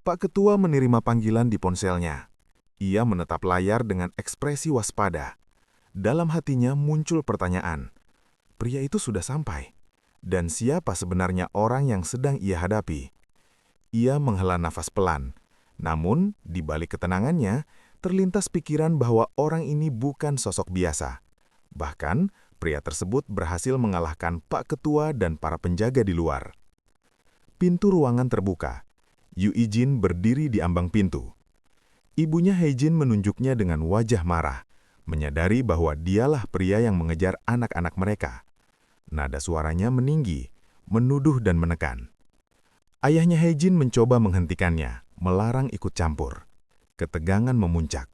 Pak Ketua menerima panggilan di ponselnya. Ia menatap layar dengan ekspresi waspada. Dalam hatinya muncul pertanyaan. Pria itu sudah sampai. Dan siapa sebenarnya orang yang sedang ia hadapi? Ia menghela nafas pelan. Namun, di balik ketenangannya, terlintas pikiran bahwa orang ini bukan sosok biasa. Bahkan, pria tersebut berhasil mengalahkan Pak Ketua dan para penjaga di luar. Pintu ruangan terbuka. Yu Ijin berdiri di ambang pintu. Ibunya Heijin menunjuknya dengan wajah marah, menyadari bahwa dialah pria yang mengejar anak-anak mereka. Nada suaranya meninggi, menuduh dan menekan. Ayahnya Heijin mencoba menghentikannya, melarang ikut campur. Ketegangan memuncak.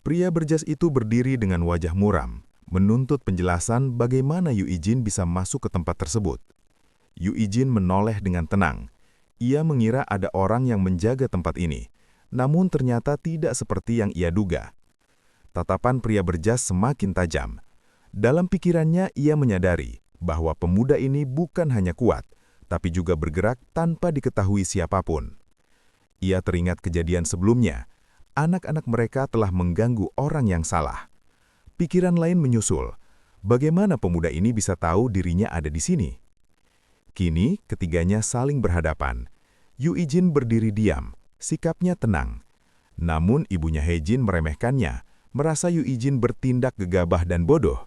Pria berjas itu berdiri dengan wajah muram, menuntut penjelasan bagaimana Yu Ijin bisa masuk ke tempat tersebut. Yu Ijin menoleh dengan tenang. Ia mengira ada orang yang menjaga tempat ini. Namun ternyata tidak seperti yang ia duga. Tatapan pria berjas semakin tajam. Dalam pikirannya ia menyadari bahwa pemuda ini bukan hanya kuat, tapi juga bergerak tanpa diketahui siapapun. Ia teringat kejadian sebelumnya. Anak-anak mereka telah mengganggu orang yang salah. Pikiran lain menyusul. Bagaimana pemuda ini bisa tahu dirinya ada di sini? Kini ketiganya saling berhadapan. Yu Ijin berdiri diam. Sikapnya tenang. Namun ibunya Heijin meremehkannya, merasa Yu Ijin bertindak gegabah dan bodoh.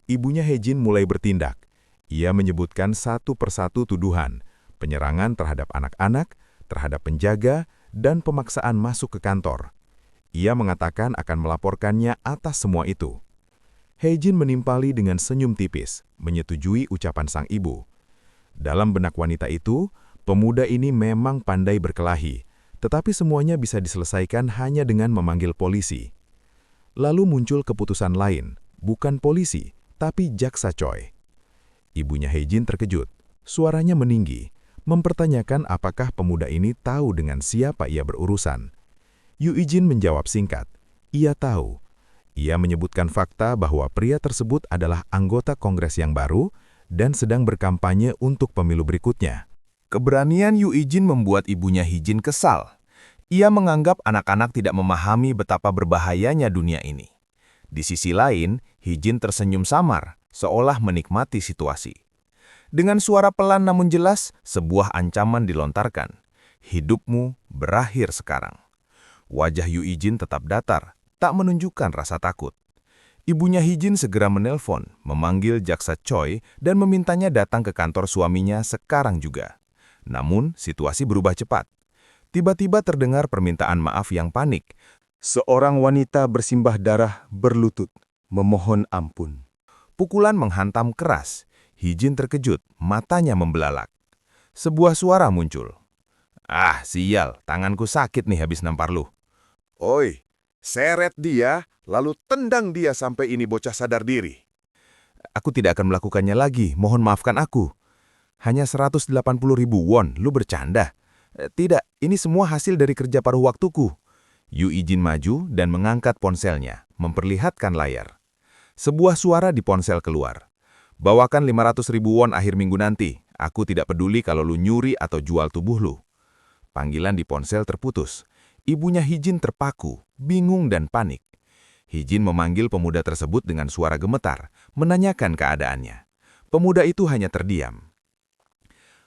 Ibunya Heijin mulai bertindak. Ia menyebutkan satu persatu tuduhan, penyerangan terhadap anak-anak, terhadap penjaga, dan pemaksaan masuk ke kantor. Ia mengatakan akan melaporkannya atas semua itu. Heijin menimpali dengan senyum tipis, menyetujui ucapan sang ibu. Dalam benak wanita itu, pemuda ini memang pandai berkelahi, tetapi semuanya bisa diselesaikan hanya dengan memanggil polisi. Lalu muncul keputusan lain, bukan polisi, tapi jaksa Choi. Ibunya Heijin terkejut, suaranya meninggi, mempertanyakan apakah pemuda ini tahu dengan siapa ia berurusan. Yu Ijin menjawab singkat, ia tahu. Ia menyebutkan fakta bahwa pria tersebut adalah anggota Kongres yang baru dan sedang berkampanye untuk pemilu berikutnya. Keberanian Yu Ijin membuat ibunya Heijin kesal. Ia menganggap anak-anak tidak memahami betapa berbahayanya dunia ini. Di sisi lain, Heijin tersenyum samar, seolah menikmati situasi. Dengan suara pelan namun jelas, sebuah ancaman dilontarkan. Hidupmu berakhir sekarang. Wajah Yu Ijin tetap datar, tak menunjukkan rasa takut. Ibunya Heijin segera menelpon, memanggil jaksa Choi dan memintanya datang ke kantor suaminya sekarang juga. Namun, situasi berubah cepat. Tiba-tiba terdengar permintaan maaf yang panik. Seorang wanita bersimbah darah berlutut, memohon ampun. Pukulan menghantam keras. Heijin terkejut, matanya membelalak. Sebuah suara muncul. Ah, sial, tanganku sakit nih habis nampar lu. Oi, seret dia, lalu tendang dia sampai ini bocah sadar diri. Aku tidak akan melakukannya lagi, mohon maafkan aku. Hanya 180.000 won, lu bercanda? Tidak, ini semua hasil dari kerja paruh waktuku. Yu Ijin maju dan mengangkat ponselnya, memperlihatkan layar. Sebuah suara di ponsel keluar. Bawakan 500.000 won akhir minggu nanti. Aku tidak peduli kalau lu nyuri atau jual tubuh lu. Panggilan di ponsel terputus. Ibunya Heijin terpaku, bingung dan panik. Heijin memanggil pemuda tersebut dengan suara gemetar, menanyakan keadaannya. Pemuda itu hanya terdiam.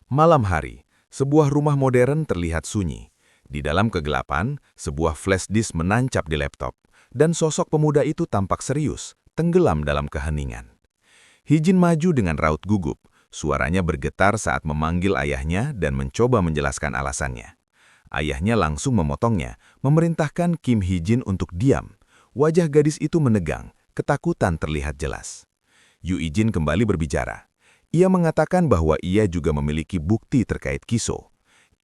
Malam hari, sebuah rumah modern terlihat sunyi. Di dalam kegelapan, sebuah flash disk menancap di laptop, dan sosok pemuda itu tampak serius, tenggelam dalam keheningan. Heijin maju dengan raut gugup, suaranya bergetar saat memanggil ayahnya dan mencoba menjelaskan alasannya. Ayahnya langsung memotongnya, memerintahkan Kim Heijin untuk diam. Wajah gadis itu menegang, ketakutan terlihat jelas. Yu Ijin kembali berbicara. Ia mengatakan bahwa ia juga memiliki bukti terkait Kiso.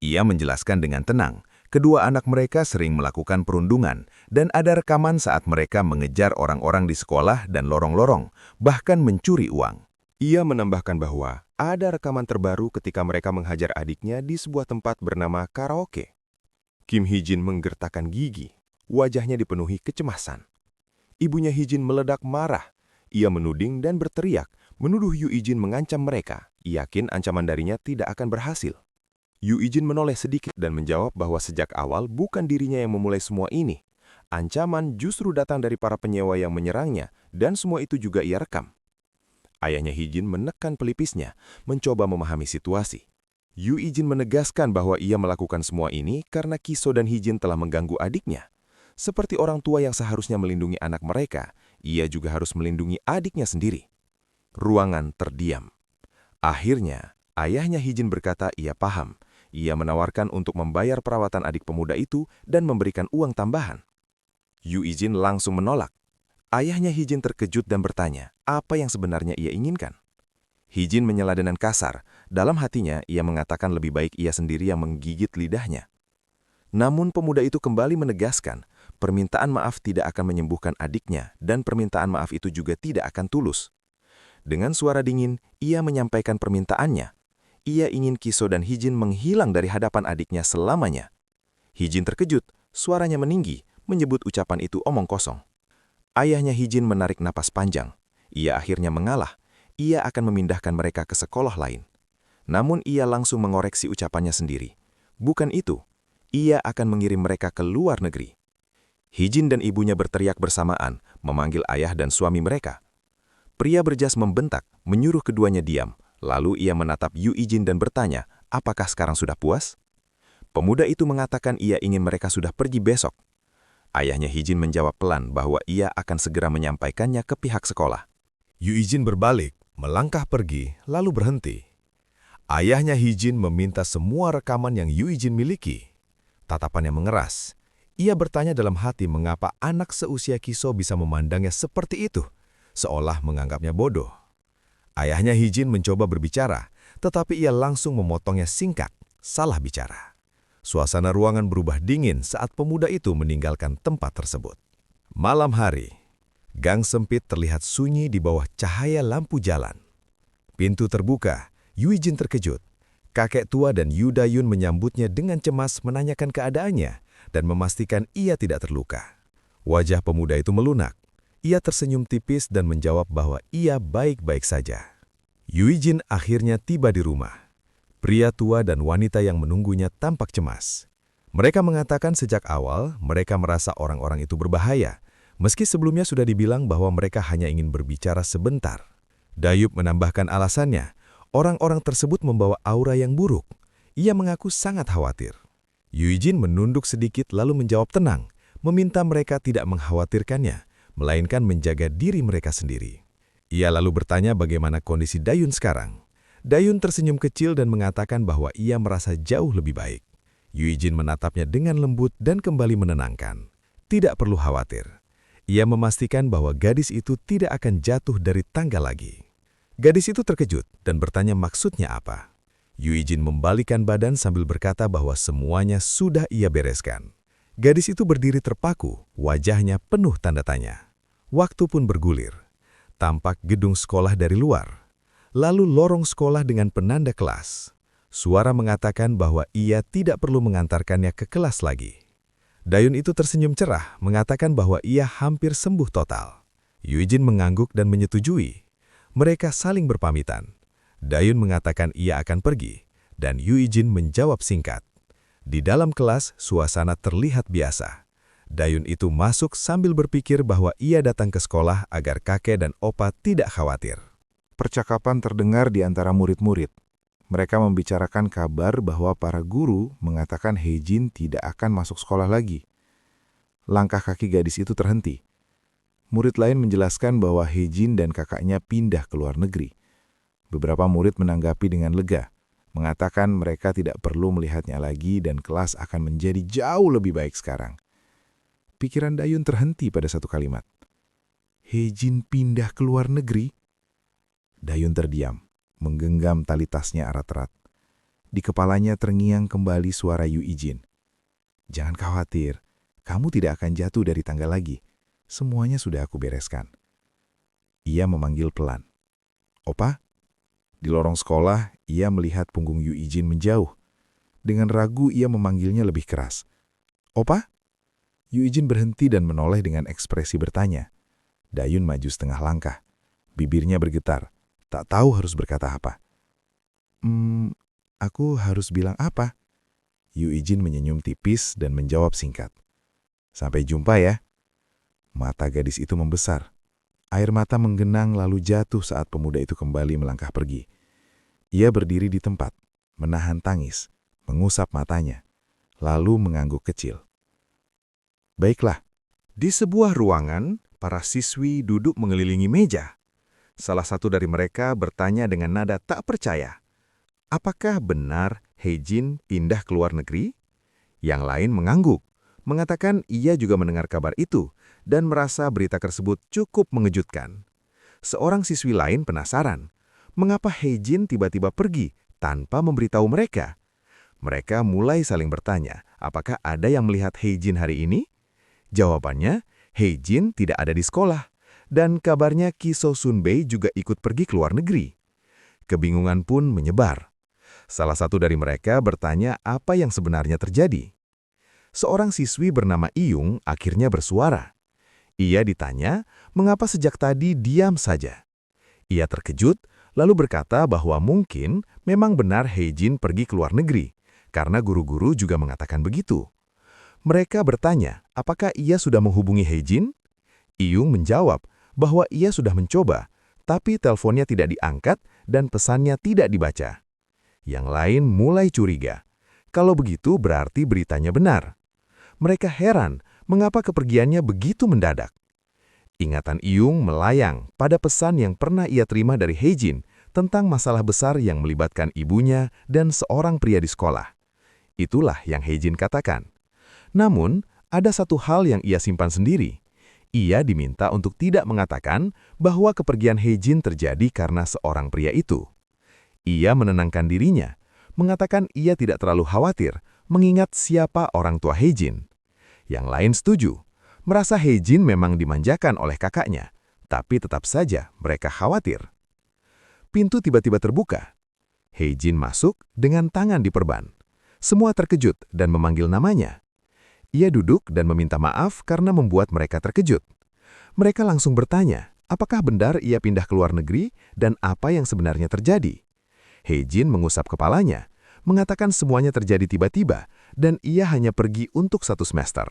Ia menjelaskan dengan tenang, kedua anak mereka sering melakukan perundungan dan ada rekaman saat mereka mengejar orang-orang di sekolah dan lorong-lorong, bahkan mencuri uang. Ia menambahkan bahwa ada rekaman terbaru ketika mereka menghajar adiknya di sebuah tempat bernama karaoke. Kim Heijin menggertakkan gigi, wajahnya dipenuhi kecemasan. Ibunya Heijin meledak marah. Ia menuding dan berteriak, menuduh Yu Ijin mengancam mereka, yakin ancaman darinya tidak akan berhasil. Yu Ijin menoleh sedikit dan menjawab bahwa sejak awal bukan dirinya yang memulai semua ini. Ancaman justru datang dari para penyewa yang menyerangnya, dan semua itu juga ia rekam. Ayahnya Hijin menekan pelipisnya, mencoba memahami situasi. Yu Ijin menegaskan bahwa ia melakukan semua ini karena Kiso dan Hijin telah mengganggu adiknya. Seperti orang tua yang seharusnya melindungi anak mereka, ia juga harus melindungi adiknya sendiri. Ruangan terdiam. Akhirnya, ayahnya Hijin berkata ia paham. Ia menawarkan untuk membayar perawatan adik pemuda itu dan memberikan uang tambahan. Yu Ijin langsung menolak. Ayahnya Hijin terkejut dan bertanya, apa yang sebenarnya ia inginkan? Hijin menyela dengan kasar. Dalam hatinya, ia mengatakan lebih baik ia sendiri yang menggigit lidahnya. Namun pemuda itu kembali menegaskan, permintaan maaf tidak akan menyembuhkan adiknya dan permintaan maaf itu juga tidak akan tulus. Dengan suara dingin, ia menyampaikan permintaannya. Ia ingin Kiso dan Hijin menghilang dari hadapan adiknya selamanya. Hijin terkejut, suaranya meninggi, menyebut ucapan itu omong kosong. Ayahnya Hijin menarik napas panjang. Ia akhirnya mengalah. Ia akan memindahkan mereka ke sekolah lain. Namun ia langsung mengoreksi ucapannya sendiri. Bukan itu. Ia akan mengirim mereka ke luar negeri. Hijin dan ibunya berteriak bersamaan, memanggil ayah dan suami mereka. Pria berjas membentak, menyuruh keduanya diam. Lalu ia menatap Yu Ijin dan bertanya, apakah sekarang sudah puas? Pemuda itu mengatakan ia ingin mereka sudah pergi besok. Ayahnya Hijin menjawab pelan bahwa ia akan segera menyampaikannya ke pihak sekolah. Yu Ijin berbalik, melangkah pergi, lalu berhenti. Ayahnya Hijin meminta semua rekaman yang Yu Ijin miliki. Tatapannya mengeras. Ia bertanya dalam hati mengapa anak seusia Kiso bisa memandangnya seperti itu, seolah menganggapnya bodoh. Ayahnya Hijin mencoba berbicara, tetapi ia langsung memotongnya singkat, salah bicara. Suasana ruangan berubah dingin saat pemuda itu meninggalkan tempat tersebut. Malam hari, gang sempit terlihat sunyi di bawah cahaya lampu jalan. Pintu terbuka, Yu Ijin terkejut. Kakek tua dan Yu Dayun menyambutnya dengan cemas menanyakan keadaannya dan memastikan ia tidak terluka. Wajah pemuda itu melunak. Ia tersenyum tipis dan menjawab bahwa ia baik-baik saja. Yu Ijin akhirnya tiba di rumah. Pria tua dan wanita yang menunggunya tampak cemas. Mereka mengatakan sejak awal mereka merasa orang-orang itu berbahaya, meski sebelumnya sudah dibilang bahwa mereka hanya ingin berbicara sebentar. Dayub menambahkan alasannya, orang-orang tersebut membawa aura yang buruk. Ia mengaku sangat khawatir. Yu Ijin menunduk sedikit lalu menjawab tenang, meminta mereka tidak mengkhawatirkannya, melainkan menjaga diri mereka sendiri. Ia lalu bertanya bagaimana kondisi Dayun sekarang. Dayun tersenyum kecil dan mengatakan bahwa ia merasa jauh lebih baik. Yu Ijin menatapnya dengan lembut dan kembali menenangkan. Tidak perlu khawatir. Ia memastikan bahwa gadis itu tidak akan jatuh dari tangga lagi. Gadis itu terkejut dan bertanya maksudnya apa. Yu Ijin membalikkan badan sambil berkata bahwa semuanya sudah ia bereskan. Gadis itu berdiri terpaku, wajahnya penuh tanda tanya. Waktu pun bergulir. Tampak gedung sekolah dari luar. Lalu lorong sekolah dengan penanda kelas. Suara mengatakan bahwa ia tidak perlu mengantarkannya ke kelas lagi. Dayun itu tersenyum cerah, mengatakan bahwa ia hampir sembuh total. Yu Ijin mengangguk dan menyetujui. Mereka saling berpamitan. Dayun mengatakan ia akan pergi, dan Yu Ijin menjawab singkat. Di dalam kelas, suasana terlihat biasa. Dayun itu masuk sambil berpikir bahwa ia datang ke sekolah agar kakek dan opa tidak khawatir. Percakapan terdengar di antara murid-murid. Mereka membicarakan kabar bahwa para guru mengatakan Hejin tidak akan masuk sekolah lagi. Langkah kaki gadis itu terhenti. Murid lain menjelaskan bahwa Hejin dan kakaknya pindah ke luar negeri. Beberapa murid menanggapi dengan lega, mengatakan mereka tidak perlu melihatnya lagi dan kelas akan menjadi jauh lebih baik sekarang. Pikiran Dayun terhenti pada satu kalimat. Hejin pindah ke luar negeri? Dayun terdiam, menggenggam tali tasnya erat-erat. Di kepalanya terngiang kembali suara Yu Ijin. Jangan khawatir, kamu tidak akan jatuh dari tangga lagi. Semuanya sudah aku bereskan. Ia memanggil pelan. Opa? Di lorong sekolah, ia melihat punggung Yu Ijin menjauh. Dengan ragu, ia memanggilnya lebih keras. Opa? Yu Ijin berhenti dan menoleh dengan ekspresi bertanya. Dayun maju setengah langkah. Bibirnya bergetar. Tak tahu harus berkata apa. Aku harus bilang apa? Yu Ijin menyenyum tipis dan menjawab singkat. Sampai jumpa ya. Mata gadis itu membesar. Air mata menggenang lalu jatuh saat pemuda itu kembali melangkah pergi. Ia berdiri di tempat, menahan tangis, mengusap matanya, lalu mengangguk kecil. Baiklah. Di sebuah ruangan, para siswi duduk mengelilingi meja. Salah satu dari mereka bertanya dengan nada tak percaya. Apakah benar Heijin pindah ke luar negeri? Yang lain mengangguk, mengatakan ia juga mendengar kabar itu dan merasa berita tersebut cukup mengejutkan. Seorang siswi lain penasaran, mengapa Heijin tiba-tiba pergi tanpa memberitahu mereka? Mereka mulai saling bertanya, apakah ada yang melihat Heijin hari ini? Jawabannya, Heijin tidak ada di sekolah, dan kabarnya Ki So Sunbei juga ikut pergi ke luar negeri. Kebingungan pun menyebar. Salah satu dari mereka bertanya apa yang sebenarnya terjadi. Seorang siswi bernama Iyung akhirnya bersuara. Ia ditanya mengapa sejak tadi diam saja. Ia terkejut, lalu berkata bahwa mungkin memang benar Heijin pergi ke luar negeri, karena guru-guru juga mengatakan begitu. Mereka bertanya apakah ia sudah menghubungi Heijin? Iyung menjawab bahwa ia sudah mencoba, tapi teleponnya tidak diangkat dan pesannya tidak dibaca. Yang lain mulai curiga. Kalau begitu berarti beritanya benar. Mereka heran mengapa kepergiannya begitu mendadak. Ingatan Iyung melayang pada pesan yang pernah ia terima dari Heijin tentang masalah besar yang melibatkan ibunya dan seorang pria di sekolah. Itulah yang Heijin katakan. Namun, ada satu hal yang ia simpan sendiri. Ia diminta untuk tidak mengatakan bahwa kepergian Heijin terjadi karena seorang pria itu. Ia menenangkan dirinya, mengatakan ia tidak terlalu khawatir mengingat siapa orang tua Heijin. Yang lain setuju, merasa Heijin memang dimanjakan oleh kakaknya, tapi tetap saja mereka khawatir. Pintu tiba-tiba terbuka. Heijin masuk dengan tangan diperban. Semua terkejut dan memanggil namanya. Ia duduk dan meminta maaf karena membuat mereka terkejut. Mereka langsung bertanya, apakah benar ia pindah ke luar negeri dan apa yang sebenarnya terjadi. Heijin mengusap kepalanya, mengatakan semuanya terjadi tiba-tiba dan ia hanya pergi untuk 1 semester.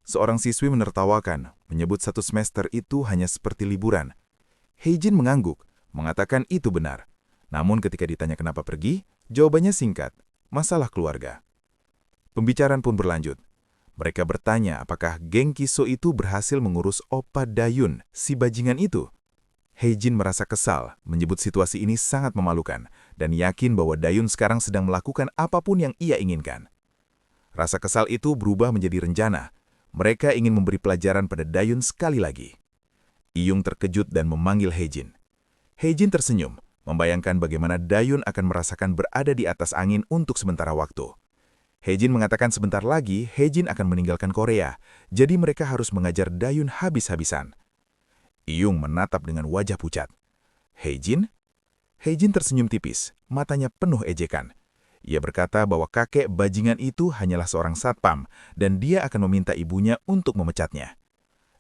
Seorang siswi menertawakan, menyebut 1 semester itu hanya seperti liburan. Heijin mengangguk, mengatakan itu benar. Namun ketika ditanya kenapa pergi, jawabannya singkat, masalah keluarga. Pembicaraan pun berlanjut. Mereka bertanya apakah geng Kiso itu berhasil mengurus Opa Dayun, si bajingan itu. Heijin merasa kesal, menyebut situasi ini sangat memalukan, dan yakin bahwa Dayun sekarang sedang melakukan apapun yang ia inginkan. Rasa kesal itu berubah menjadi rencana. Mereka ingin memberi pelajaran pada Dayun sekali lagi. Iyung terkejut dan memanggil Heijin. Heijin tersenyum, membayangkan bagaimana Dayun akan merasakan berada di atas angin untuk sementara waktu. Heijin mengatakan sebentar lagi Heijin akan meninggalkan Korea, jadi mereka harus mengajar Dayun habis-habisan. Iyung menatap dengan wajah pucat. Heijin? Heijin tersenyum tipis, matanya penuh ejekan. Ia berkata bahwa kakek bajingan itu hanyalah seorang satpam, dan dia akan meminta ibunya untuk memecatnya.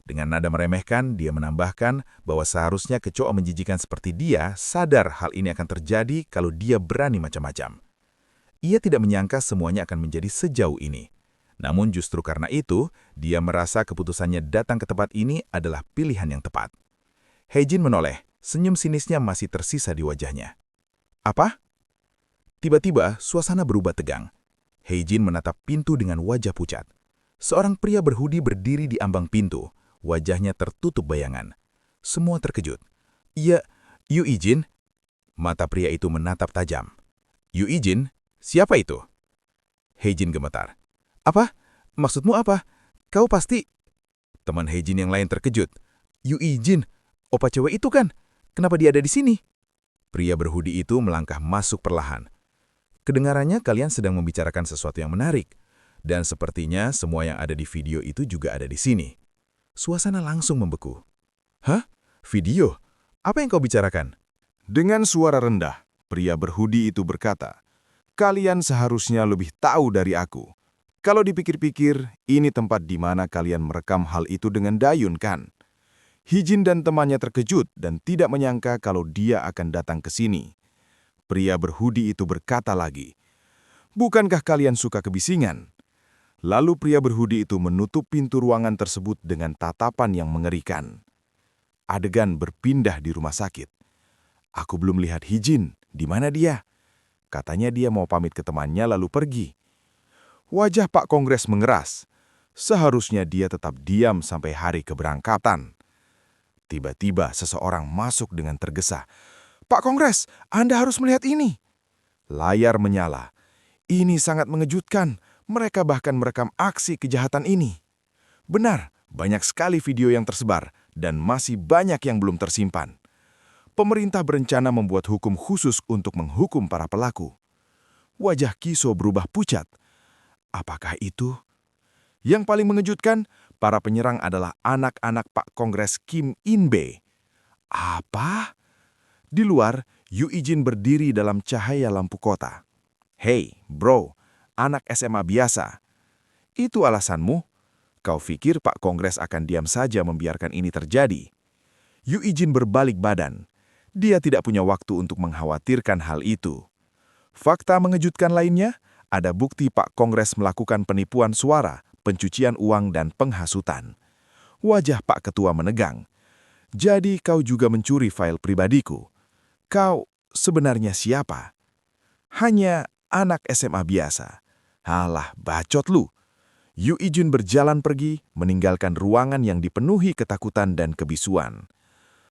Dengan nada meremehkan, dia menambahkan bahwa seharusnya kecoa menjijikan seperti dia sadar hal ini akan terjadi kalau dia berani macam-macam. Ia tidak menyangka semuanya akan menjadi sejauh ini. Namun justru karena itu, dia merasa keputusannya datang ke tempat ini adalah pilihan yang tepat. Heijin menoleh, senyum sinisnya masih tersisa di wajahnya. Apa? Tiba-tiba, suasana berubah tegang. Heijin menatap pintu dengan wajah pucat. Seorang pria berhudi berdiri di ambang pintu, wajahnya tertutup bayangan. Semua terkejut. Yu Ijin? Mata pria itu menatap tajam. Yu Ijin? Siapa itu? Heijin gemetar. Apa? Maksudmu apa? Kau pasti... Teman Heijin yang lain terkejut. Yu Ijin, opa cewek itu kan? Kenapa dia ada di sini? Pria berhudi itu melangkah masuk perlahan. Kedengarannya kalian sedang membicarakan sesuatu yang menarik. Dan sepertinya semua yang ada di video itu juga ada di sini. Suasana langsung membeku. Hah? Video? Apa yang kau bicarakan? Dengan suara rendah, pria berhudi itu berkata, "Kalian seharusnya lebih tahu dari aku. Kalau dipikir-pikir, ini tempat di mana kalian merekam hal itu dengan Dayun, kan?" Heijin dan temannya terkejut dan tidak menyangka kalau dia akan datang ke sini. Pria berhudi itu berkata lagi, "Bukankah kalian suka kebisingan?" Lalu pria berhudi itu menutup pintu ruangan tersebut dengan tatapan yang mengerikan. Adegan berpindah di rumah sakit. "Aku belum lihat Hijin. Di mana dia?" Katanya dia mau pamit ke temannya lalu pergi. Wajah Pak Kongres mengeras. Seharusnya dia tetap diam sampai hari keberangkatan. Tiba-tiba seseorang masuk dengan tergesa. "Pak Kongres, Anda harus melihat ini." Layar menyala. Ini sangat mengejutkan. Mereka bahkan merekam aksi kejahatan ini. Benar, banyak sekali video yang tersebar dan masih banyak yang belum tersimpan. Pemerintah berencana membuat hukum khusus untuk menghukum para pelaku. Wajah Kiso berubah pucat. Apakah itu? Yang paling mengejutkan, para penyerang adalah anak-anak Pak Kongres Kim In-bae. Apa? Di luar, Yu Ijin berdiri dalam cahaya lampu kota. "Hei, bro, anak SMA biasa. Itu alasanmu? Kau pikir Pak Kongres akan diam saja membiarkan ini terjadi?" Yu Ijin berbalik badan. Dia tidak punya waktu untuk mengkhawatirkan hal itu. Fakta mengejutkan lainnya, ada bukti Pak Kongres melakukan penipuan suara, pencucian uang, dan penghasutan. Wajah Pak Ketua menegang. "Jadi kau juga mencuri file pribadiku. Kau sebenarnya siapa?" "Hanya anak SMA biasa." "Halah, bacot lu." Yu Ijin berjalan pergi, meninggalkan ruangan yang dipenuhi ketakutan dan kebisuan.